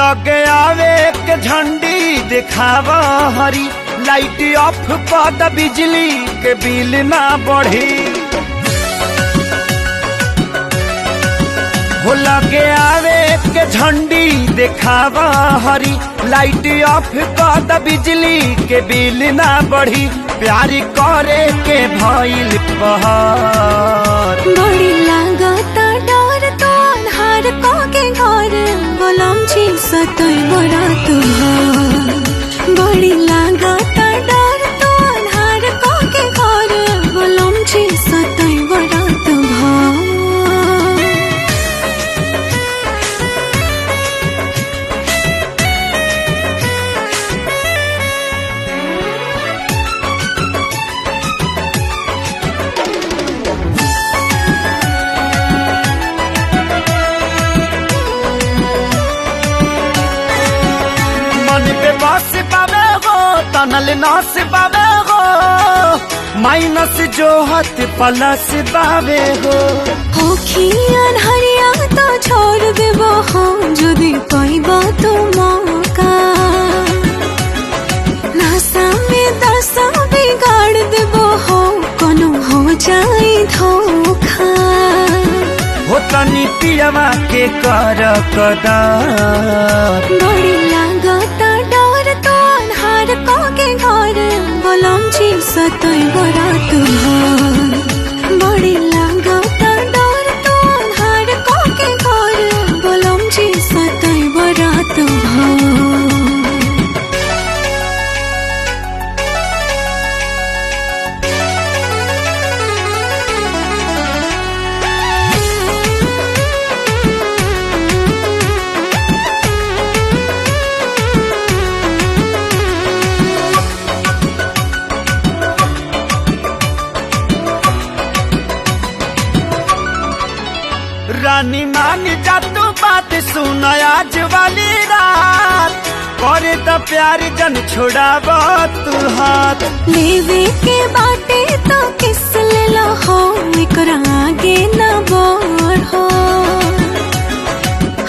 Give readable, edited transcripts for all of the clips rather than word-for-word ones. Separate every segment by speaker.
Speaker 1: लगे आवे के झंडी दिखावा हरी, लाइट ऑफ कर द बिजली के बिल ना बढ़ी। हो लगे आवे के झंडी दिखावा हरी, लाइट ऑफ कर द बिजली के बिल ना बढ़ी। प्यारी करे के भइल पहाड़
Speaker 2: बड़ी लागता डर तो अन्हार को के घर बोलम छी सतई बड़ा तुहार। बड़ी लागता डर तो अन्हार को के घर बोलम छी सतई बड़ा तुहार।
Speaker 1: बस पावे हो तनल नस पावे हो, माइनस जो हत प्लस पावे हो।
Speaker 2: होखी अनहरिया तो छोड़ देबो हो जदि पाइबा तो मौका। नासा में दशा बिगाड़ देबो हो कोनो हो जाए धोखा।
Speaker 1: हो तनी पियवा के कर कदर
Speaker 2: बड़ी लागता डर तो अन्हार को के घर बोलम छी सतई बड़ा तुहार। बड़ी लागता डर तो अन्हार को के घर बोलम छी सतई बड़ा तुहार।
Speaker 1: रानी मान जा तू बात सुन आज वाली रात, करे तो प्यार जन छोड़ावा तू हाथ।
Speaker 2: लेवे के बाटे तो किस ले लो हो एकरा आगे न बोर हो।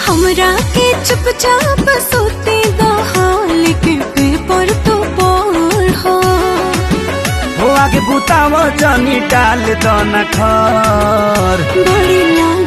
Speaker 2: हमरा के चुपचाप सोते दो हो लेकिन पेपर तो बोर हो।
Speaker 1: हो आगे बुतावा जानी डाल दो न खर
Speaker 2: बड़ी लाग